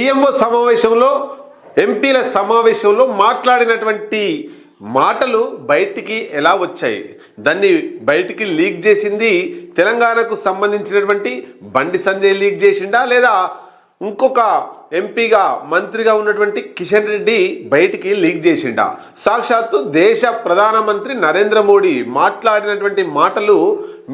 PMO సమావేశంలో ఎంపీల సమావేశంలో మాట్లాడినటువంటి మాటలు బయటికి ఎలా వచ్చాయి? దాన్ని బయటికి లీక్ చేసింది తెలంగాణకు సంబంధించినటువంటి బండి సంజయ్ లీక్ చేసిండా, లేదా ఇంకొక ఎంపీగా మంత్రిగా ఉన్నటువంటి కిషన్ రెడ్డి బయటికి లీక్ చేసిండా? సాక్షాత్తు దేశ ప్రధానమంత్రి నరేంద్ర మోడీ మాట్లాడినటువంటి మాటలు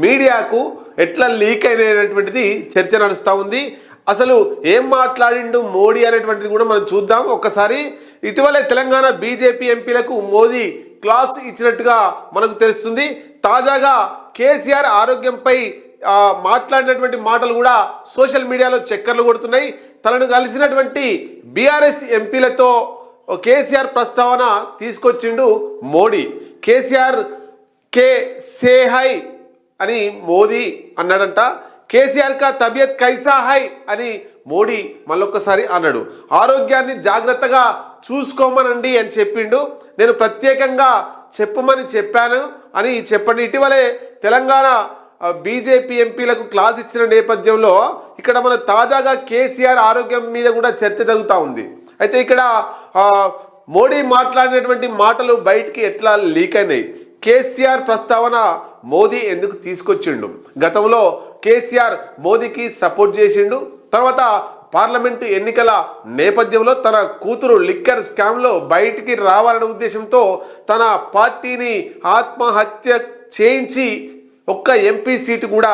మీడియాకు ఎట్లా లీక్ అయినటువంటిది చర్చ నడుస్తూ ఉంది. అసలు ఏం మాట్లాడిండు మోడీ అనేటువంటిది కూడా మనం చూద్దాం ఒక్కసారి. ఇటీవలే తెలంగాణ బీజేపీ ఎంపీలకు మోదీ క్లాస్ ఇచ్చినట్టుగా మనకు తెలుస్తుంది. తాజాగా కేసీఆర్ ఆరోగ్యంపై మాట్లాడినటువంటి మాటలు కూడా సోషల్ మీడియాలో చక్కర్లు కొడుతున్నాయి. తనను కలిసినటువంటి బీఆర్ఎస్ ఎంపీలతో కేసీఆర్ ప్రస్తావన తీసుకొచ్చిండు మోడీ. కేసీఆర్ కే సే హై అని మోదీ అన్నాడంట. కేసీఆర్ కా తబియత్ కైసా హై అని మోడీ మళ్ళొక్కసారి అన్నాడు. ఆరోగ్యాన్ని జాగ్రత్తగా చూసుకోమనండి అని చెప్పిండు. నేను ప్రత్యేకంగా చెప్పమని చెప్పాను అని చెప్పండి. ఇటీవలే తెలంగాణ బీజేపీ ఎంపీలకు క్లాస్ ఇచ్చిన నేపథ్యంలో ఇక్కడ మన తాజాగా కేసీఆర్ ఆరోగ్యం మీద కూడా చర్చ జరుగుతూ ఉంది. అయితే ఇక్కడ మోడీ మాట్లాడినటువంటి మాటలు బయటికి ఎట్లా లీక్ అయినాయి? కేసీఆర్ ప్రస్తావన మోదీ ఎందుకు తీసుకొచ్చిండు? గతంలో కేసీఆర్ మోదీకి సపోర్ట్ చేసిండు. తర్వాత పార్లమెంటు ఎన్నికల నేపథ్యంలో తన కూతురు లిక్కర్ స్కామ్లో బయటికి రావాలనే ఉద్దేశంతో తన పార్టీని ఆత్మహత్య చేయించి ఒక్క ఎంపీ సీటు కూడా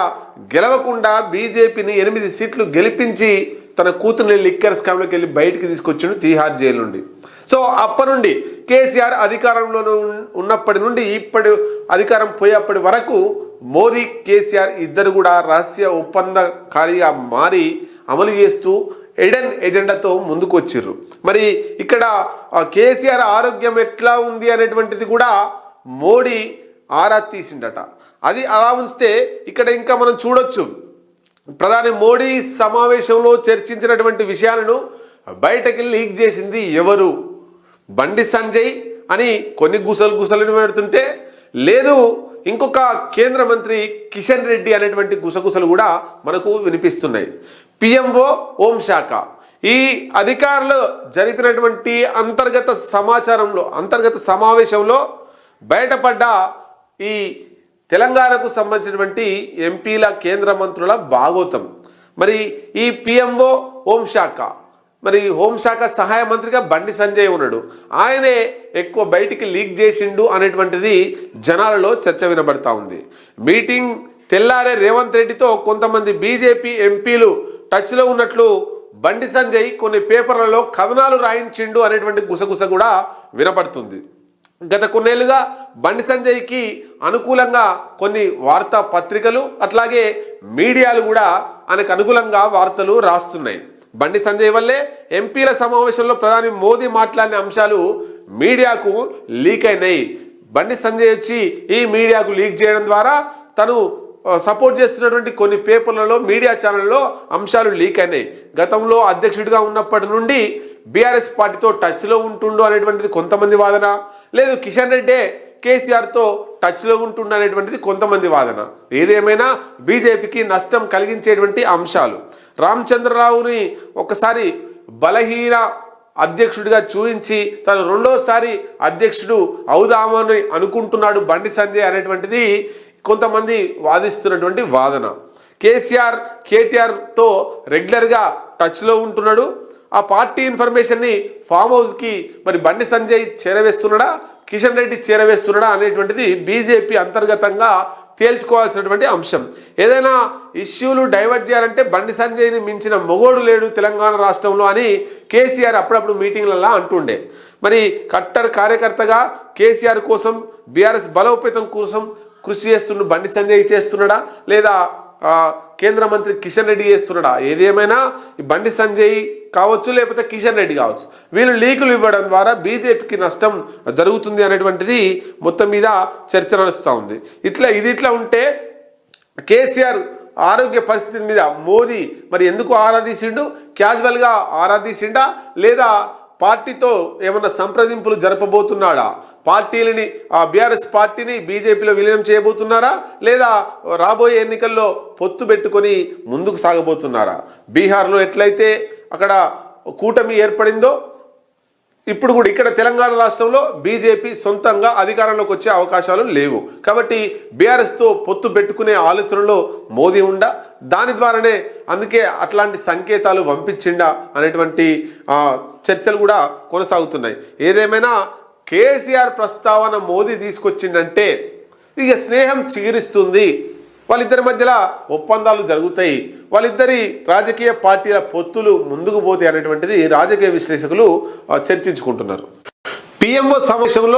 గెలవకుండా బీజేపీని 8 సీట్లు గెలిపించి తన కూతుర్ని లిక్కర్ స్కామ్లోకి వెళ్ళి బయటికి తీసుకొచ్చిండు తీహార్ జైలు నుండి. సో అప్పటి నుండి కేసీఆర్ అధికారంలో ఉన్నప్పటి నుండి ఇప్పటి అధికారం పోయేప్పటి వరకు మోదీ కేసీఆర్ ఇద్దరు కూడా రహస్య ఒప్పందకారిగా మారి అమలు చేస్తూ ఎడెన్ ఎజెండాతో ముందుకు వచ్చిర్రు. మరి ఇక్కడ కేసీఆర్ ఆరోగ్యం ఎట్లా ఉంది అనేటువంటిది కూడా మోడీ ఆరా తీసిండట. అది అలా ఉంచితే ఇక్కడ ఇంకా మనం చూడొచ్చు, ప్రధాని మోడీ సమావేశంలో చర్చించినటువంటి విషయాలను బయటకి లీక్ చేసింది ఎవరు? బండి సంజయ్ అని కొన్ని గుసలు పెడుతుంటే, లేదు ఇంకొక కేంద్ర మంత్రి కిషన్ రెడ్డి అనేటువంటి గుసగుసలు కూడా మనకు వినిపిస్తున్నాయి. పిఎంఓ హోంశాఖ ఈ అధికారులు జరిపినటువంటి అంతర్గత సమావేశంలో బయటపడ్డ ఈ తెలంగాణకు సంబంధించినటువంటి ఎంపీల కేంద్ర మంత్రుల భాగోతం. మరి ఈ పిఎంఓ హోంశాఖ, మరి హోంశాఖ సహాయ మంత్రిగా బండి సంజయ్ ఉన్నాడు. ఆయనే ఎక్కువ బయటికి లీక్ చేసిండు అనేటువంటిది జనాలలో చర్చ వినబడతా ఉంది. మీటింగ్ తెల్లారే రేవంత్ రెడ్డితో కొంతమంది బీజేపీ ఎంపీలు టచ్లో ఉన్నట్లు బండి సంజయ్ కొన్ని పేపర్లలో కథనాలు రాయించిండు అనేటువంటి గుసగుస కూడా వినపడుతుంది. గత కొన్నేళ్లుగా బండి సంజయ్కి అనుకూలంగా కొన్ని వార్తా పత్రికలు అట్లాగే మీడియాలు కూడా ఆయనకు అనుకూలంగా వార్తలు రాస్తున్నాయి. బండి సంజయ్ వల్లే ఎంపీల సమావేశంలో ప్రధాని మోదీ మాట్లాడిన అంశాలు మీడియాకు లీక్ అయినాయి. బండి సంజయ్ వచ్చి ఈ మీడియాకు లీక్ చేయడం ద్వారా తను సపోర్ట్ చేస్తున్నటువంటి కొన్ని పేపర్లలో మీడియా ఛానల్లో అంశాలు లీక్ అయినాయి. గతంలో అధ్యక్షుడిగా ఉన్నప్పటి నుండి బీఆర్ఎస్ పార్టీతో టచ్లో ఉంటుండు అనేటువంటిది కొంతమంది వాదన, లేదు కిషన్ రెడ్డే కేసీఆర్తో టచ్లో ఉంటుండు అనేటువంటిది కొంతమంది వాదన. ఏదేమైనా బీజేపీకి నష్టం కలిగించేటువంటి అంశాలు. రామచంద్రరావుని ఒకసారి బలహీన అధ్యక్షుడిగా చూపించి తను రెండోసారి అధ్యక్షుడు అవుదామని అనుకుంటున్నాడు బండి సంజయ్ అనేటువంటిది కొంతమంది వాదిస్తున్నటువంటి వాదన. కేటీఆర్తో రెగ్యులర్గా టచ్లో ఉంటున్నాడు. ఆ పార్టీ ఇన్ఫర్మేషన్ని ఫామ్ హౌస్కి మరి బండి సంజయ్ చేరవేస్తున్నాడా, కిషన్ రెడ్డి చేరవేస్తున్నాడా అనేటువంటిది బీజేపీ అంతర్గతంగా తేల్చుకోవాల్సినటువంటి అంశం. ఏదైనా ఇష్యూలు డైవర్ట్ చేయాలంటే బండి సంజయ్ని మించిన మొగోడు లేడు తెలంగాణ రాష్ట్రంలో అని కేసీఆర్ అప్పుడప్పుడు మీటింగ్లలో అంటుండే. మరి కట్టర్ కార్యకర్తగా కేసీఆర్ కోసం బీఆర్ఎస్ బలోపేతం కోసం కృషి చేస్తున్న బండి సంజయ్ చేస్తున్నాడా, లేదా కేంద్ర మంత్రి కిషన్ రెడ్డి చేస్తున్నాడా? ఏదేమైనా ఈ బండి సంజయ్ కావచ్చు లేకపోతే కిషన్ రెడ్డి కావచ్చు, వీళ్ళు లీకులు ఇవ్వడం ద్వారా బీజేపీకి నష్టం జరుగుతుంది అనేటువంటిది మొత్తం మీద చర్చ నడుస్తూ ఉంది. ఇట్లా ఉంటే కేసీఆర్ ఆరోగ్య పరిస్థితి మీద మోదీ మరి ఎందుకు ఆరాధించిండు? క్యాజువల్గా ఆరాధించిండా, లేదా పార్టీతో ఏమన్నా సంప్రదింపులు జరపబోతున్నాడా? పార్టీలని బీఆర్ఎస్ పార్టీని బీజేపీలో విలీనం చేయబోతున్నారా, లేదా రాబోయే ఎన్నికల్లో పొత్తు పెట్టుకొని ముందుకు సాగబోతున్నారా? బీహార్లో ఎట్లయితే అక్కడ కూటమి ఏర్పడిందో ఇప్పుడు కూడా ఇక్కడ తెలంగాణ రాష్ట్రంలో బీజేపీ సొంతంగా అధికారంలోకి వచ్చే అవకాశాలు లేవు. కాబట్టి బీఆర్ఎస్తో పొత్తు పెట్టుకునే ఆలోచనలో మోదీ ఉండా, దాని ద్వారానే అందుకే అట్లాంటి సంకేతాలు పంపించిండా అనేటువంటి చర్చలు కూడా కొనసాగుతున్నాయి. ఏదేమైనా కేసీఆర్ ప్రస్తావన మోదీ తీసుకొచ్చిందంటే ఇక స్నేహం చిగురిస్తుంది, వాళ్ళిద్దరి మధ్యలో ఒప్పందాలు జరుగుతాయి, వాళ్ళిద్దరి రాజకీయ పార్టీల పొత్తులు ముందుకు పోతాయి అనేటువంటిది రాజకీయ విశ్లేషకులు చర్చించుకుంటున్నారు. పిఎంఓ సమావేశంలో